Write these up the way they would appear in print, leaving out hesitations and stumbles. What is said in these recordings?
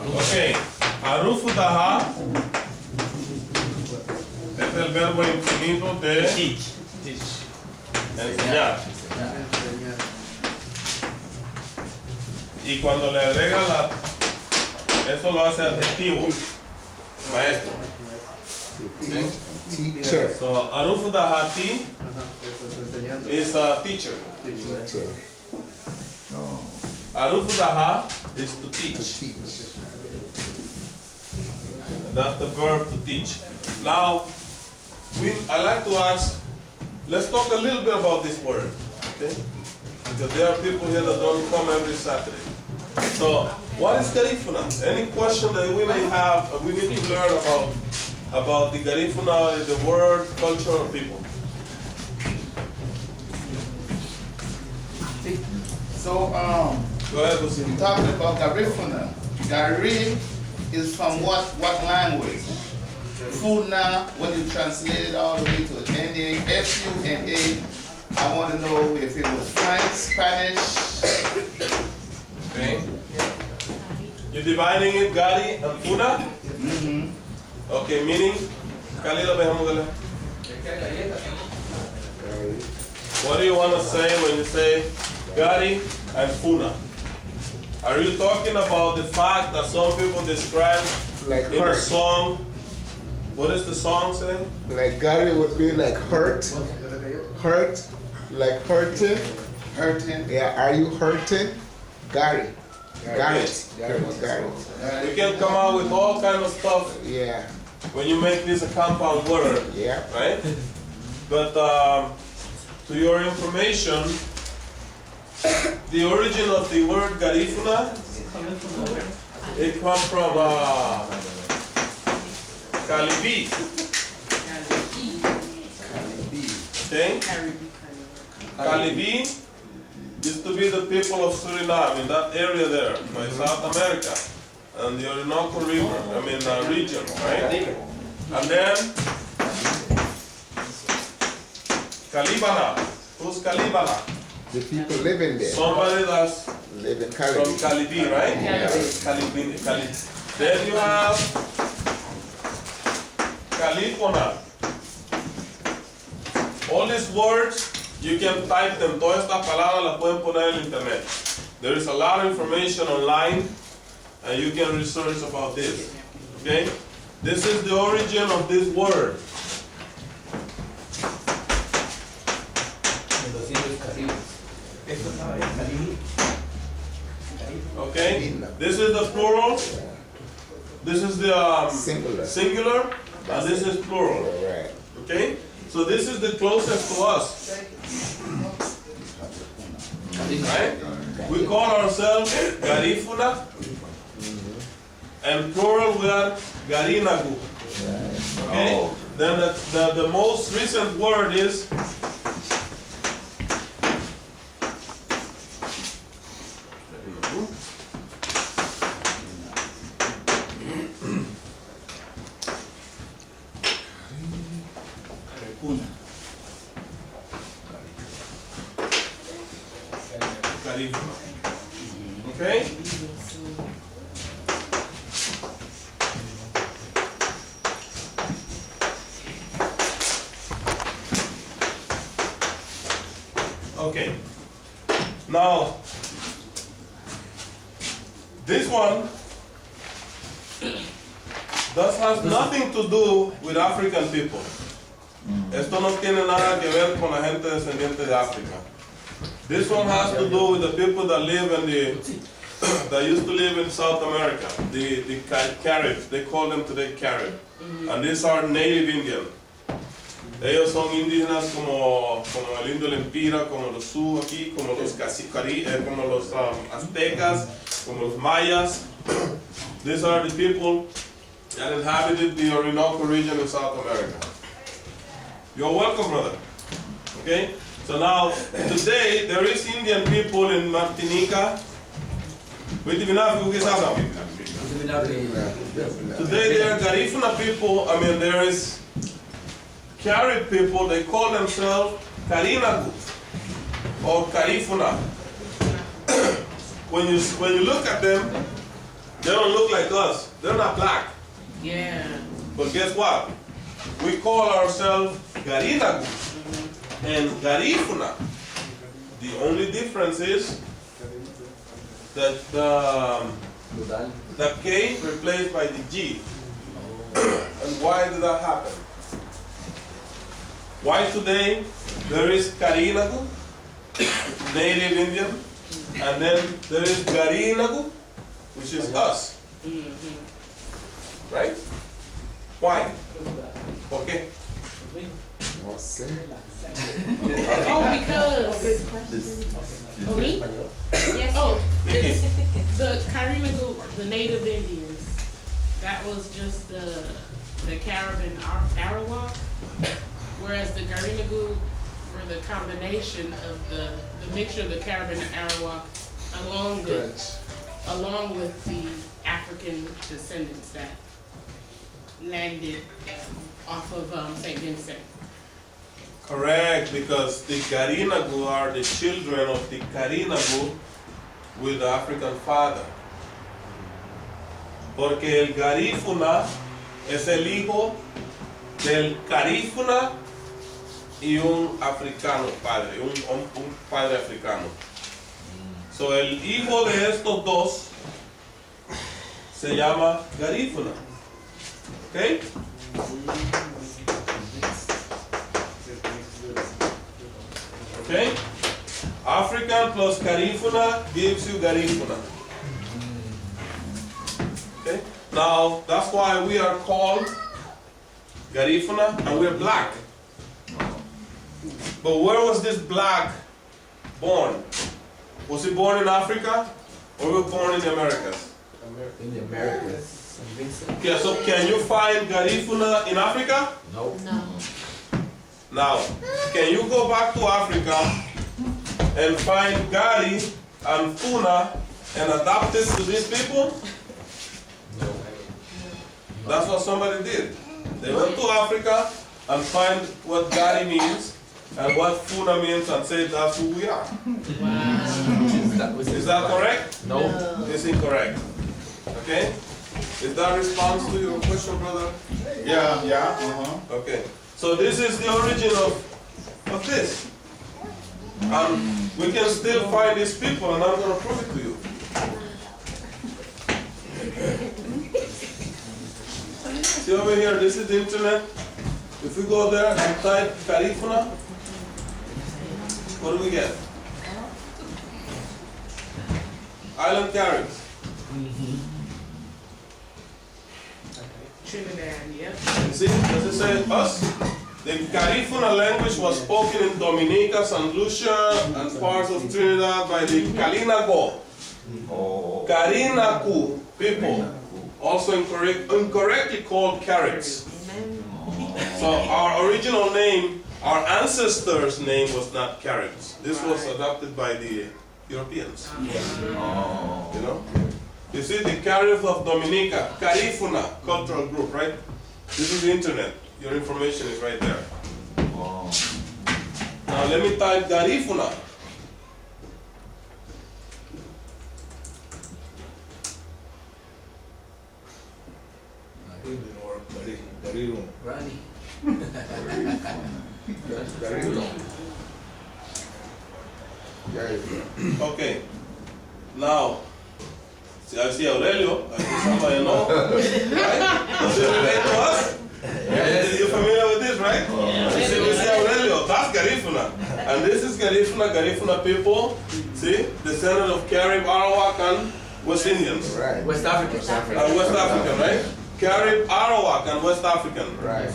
Ok, Arufutaha es el verbo infinito de enseñar. Y cuando le agrega eso lo hace adjetivo, maestro. Teacher. So, Arufutahati is a teacher. Arufutaha is to teach. That's the verb to teach. Now, I like to ask, let's talk a little bit about this word, okay? Because there are people here that don't come every Saturday. So, what is Garifuna? Any question that we may have, we need to learn about the Garifuna, the word, culture of people. So, Go ahead, Jose. talking about Garifuna. Gari is from what language? Funa, when you translate it all the way to N-A, F-U-N-A, I want to know if it was French, Spanish. Okay. You're dividing it, Gari and Funa? Okay, meaning? Kalila Behamugala. What do you want to say when you say Gari and Funa? Are you talking about the fact that some people describe Like in the hurt. song? What is the song saying? Like Gary would be like hurt. Hurt. Like hurting. Hurting. Yeah, are you hurting? Gary. Gary. Gary. We can come out with all kind of stuff Yeah. when you make this a compound word, Yeah. right? But to your information, the origin of the word Garifuna, it comes from Calibi. Okay? Calibi used to be the people of Suriname in that area there, by South America, and the Orinoco River, region, right? And then Calibana. Who's Calibana? The people living there. Somebody that's Live in from Calibi. Calibi, right? Calibi. Then you have Calipona. All these words, you can type them. Todas estas palabras las pueden poner en el internet. There is a lot of information online, and you can research about this. Okay? This is the origin of this word. Okay? This is the plural. This is the singular, and this is plural. Right. Okay? So this is the closest to us. Right? We call ourselves Garifuna, and plural we are Garinagu. Okay? Then the most recent word is Garifuna. Okay? Okay. Now, this one has nothing to do with African people. Esto no tiene nada que ver con la gente descendiente de África. This one has to do with the people that live in that used to live in South America, the Carib. They call them today Carib. And these are native Indian. Ellos son indígenas como el indio Lempira, como los Sioux aquí, como los como los aztecas, como los mayas. These are the people that inhabited the Orinoco region in South America. You're welcome, brother. Okay? So now, today, there is Indian people in Martinica. Today, there are Garifuna people, there is Carib people, they call themselves Karinagu or Karifuna. When you look at them, They don't look like us. They're not black. Yeah. But guess what? We call ourselves Garinagu and Garifuna. The only difference is that the K replaced by the G. And why did that happen? Why today there is Karinagu, native Indian, and then there is Garinagu, which is us. Right? Why? Okay. What's Oh, because. Oh, me? Yes. Oh, the Karinagu, the native Indians, that was just the Caribbean Arawak, whereas the Garinagu were the combination of the mixture of the Caribbean Arawak along with the African descendants that landed off of St. Vincent. Correct, because the Garinagu are the children of the Karinagu with the African father. Porque el Garífuna es el hijo del Carífuna y un africano padre, un padre africano. So el hijo de estos dos se llama Garífuna. ¿Ok? Okay? African plus Garifuna gives you Garifuna. Okay? Now, that's why we are called Garifuna and we're black. But where was this black born? Was he born in Africa or was he born in the Americas? In the Americas. Okay, so can you find Garifuna in Africa? No. No. Now, can you go back to Africa and find Gari and Funa and adapt it to these people? No. That's what somebody did. They went to Africa and find what Gari means and what Funa means and say that's who we are. Wow. Is that correct? No. It's incorrect. Okay? Is that response to your question, brother? Yeah. Okay. So this is the origin of this. And we can still find these people and I'm going to prove it to you. See over here, this is the internet. If we go there and type Garifuna, what do we get? Island Caribs. Trinidad, yep. You see, does it say us? The Garifuna language was spoken in Dominica, St. Lucia, and parts of Trinidad by the Kalinago, Karinaku people, also incorrectly called Caribs. So our original name, our ancestors' name was not Caribs. This was adopted by the Europeans. You know? You see the Caribs of Dominica, Carifuna cultural group, right? This is the internet. Your information is right there. Now let me type Garifuna. Rani. Okay. Now, see, I see Aurelio. I see somebody I know. Right? Does it relate to us? You're familiar with this, right? You see, we see Aurelio. That's Garifuna. And this is Garifuna people. See? Descendant of Carib, Arawak, and West Indians. Right. West Africa. And West African, right? Carib, Arawak, and West African. Right.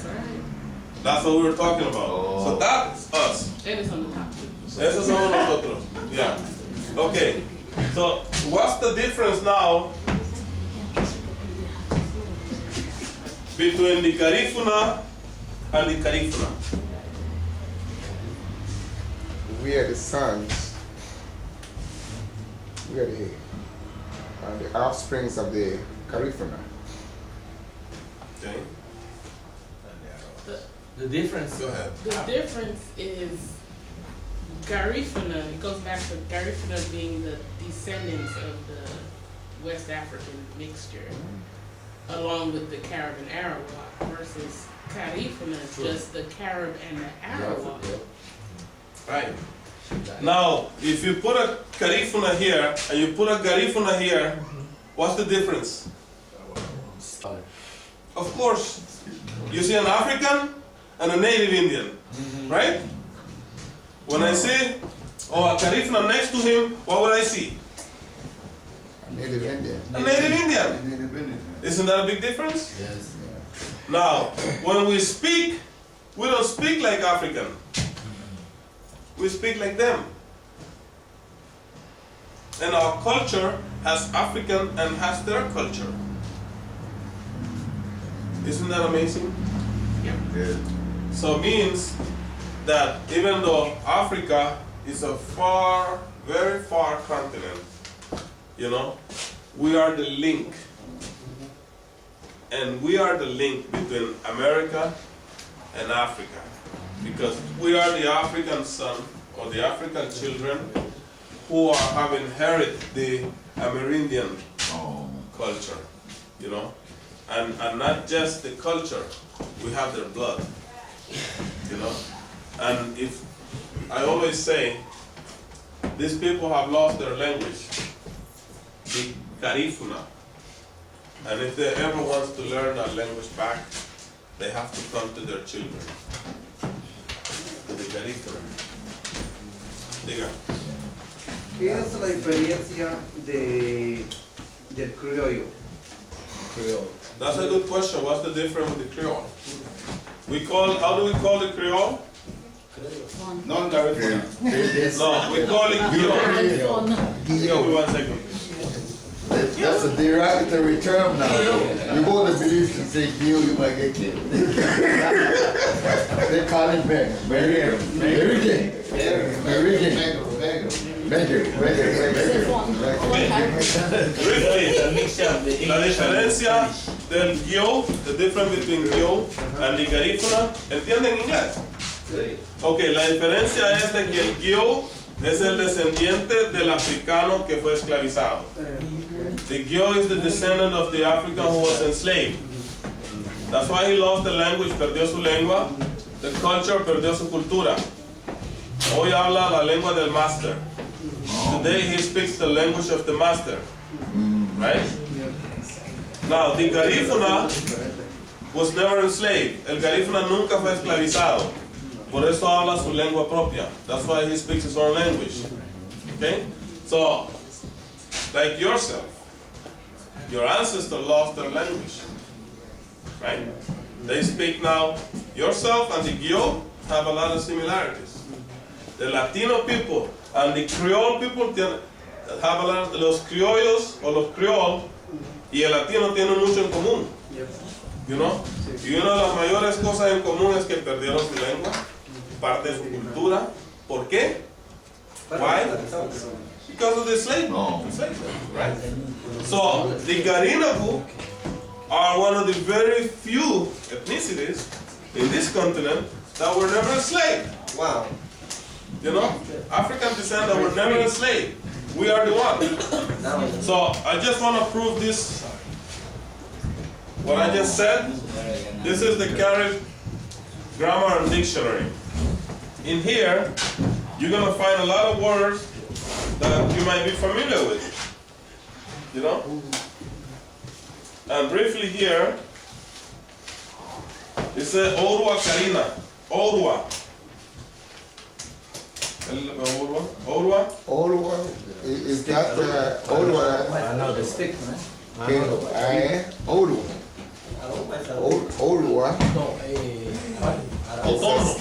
That's what we were talking about. So that's us. And it's on the top too. Eso somos nosotros. Yeah. Okay. So what's the difference now between the Garifuna and the Carifuna? We are the sons. We are the offsprings of the Carifuna. Okay. The difference. Go ahead. The difference is Garifuna, it goes back to Garifuna being the descendants of West African mixture, along with the Carib and Arawak, versus Garifuna is just the Carib and the Arawak. Right. Now, if you put a Garifuna here and you put a Garifuna here, what's the difference? Of course, you see an African and a native Indian, right? When I say, oh, a Garifuna next to him, what would I see? Native Indian. A native Indian. Native Indian. Isn't that a big difference? Yes. Now, when we speak, we don't speak like African. We speak like them. And our culture has African and has their culture. Isn't that amazing? Good. So it means that even though Africa is a far, very far continent, you know, we are the link. And we are the link between America and Africa. Because we are the African son or the African children who have inherited the Amerindian culture, you know. And not just the culture, we have their blood, you know. And if, I always say, these people have lost their language, the Garifuna. And if they ever want to learn that language back, they have to come to their children, to the Garifuna. Diga. ¿Qué es la diferencia del criollo? Creole. That's a good question. What's the difference with the Creole? How do we call the Creole? Non-Garifuna. No, we call it Guillaume. Give me 1 second. That's a derogatory term now. You go to believe and say Gil, you might get killed. They call it beggar. Beggar. Briefly, la diferencia del Guillaume, the difference between Guillaume and the Garifuna, ¿entienden inglés? Ok, la diferencia es de que el Guillaume es el descendiente del africano que fue esclavizado. The Gyo is the descendant of the African who was enslaved. That's why he lost the language, perdió su lengua, the culture, perdió su cultura. Hoy habla la lengua del master. Today he speaks the language of the master. Right? Now, the Garifuna was never enslaved. El Garifuna nunca fue esclavizado. Por eso habla su lengua propia. That's why he speaks his own language. Okay? So, like yourself, your ancestors lost their language. Right? They speak now, yourself and the Gyo have a lot of similarities. The Latino people and the Creole people have a lot of, los criollos o los creol y el latino tienen mucho en común. You know? Y una de las mayores cosas en común es que perdieron su lengua, parte de su cultura. ¿Por qué? Why? Because of the enslavement, right? So the Garinagu are one of the very few ethnicities in this continent that were never enslaved. Wow. You know, African descent that were never enslaved. We are the one. So I just want to prove this. What I just said. This is the Carib Grammar and Dictionary. In here, you're gonna find a lot of words that you might be familiar with. You know? And briefly here, it says Orwa Karina. Orwa. Orwa? Orwa, is that Orwa? I know the stick, man. Orwa. Orwa. No, Otono.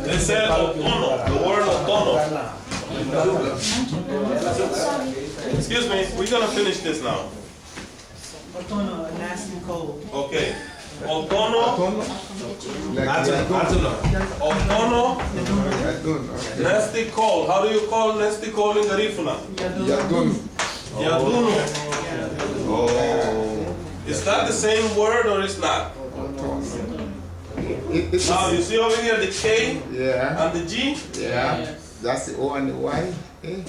They said Otono, the word Otono. Excuse me, we're gonna finish this now. Otono, a nasty cold. Okay. Otono, Otono, nasty cold. How do you call nasty cold in Garifuna? Yadun. Yadunu. Oh. Is that the same word or is not? It's Now you see over here the K yeah, and the G? yeah. That's the O and the Y. Eh?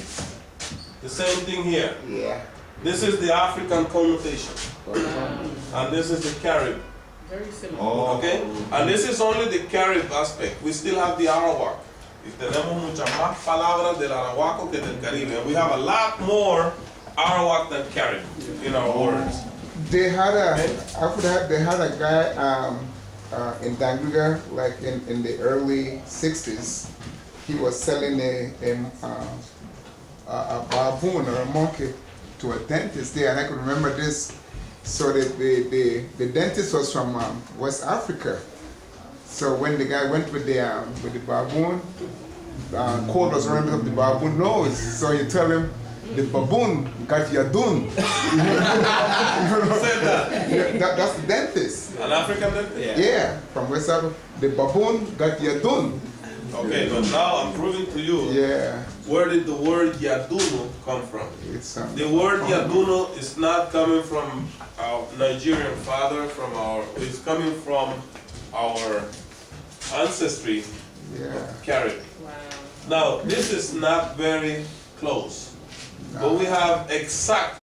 The same thing here. Yeah. This is the African connotation, and this is the Carib. Very similar. Oh. Okay? And this is only the Carib aspect. We still have the Arawak. Y tenemos muchas más palabras del Arawaco que del Caribe. And we have a lot more Arawak than Carib in our words. They had after that, they had a guy in Dangriga, like in the early 60s. He was selling a baboon or a monkey to a dentist there, and I could remember this. So the dentist was from West Africa. So when the guy went with the baboon, cold was running up the baboon nose. So you tell him, the baboon got your dun. Who said that? Yeah, that's the dentist. An African dentist? Yeah, from West Africa. The baboon got your dun. Okay, but now I'm proving to you, Yeah, where did the word Yaduno come from? it's The word Yaduno is not coming from our Nigerian father, it's coming from our ancestry, yeah. Carib. Wow. Now, this is not very close, but we have exact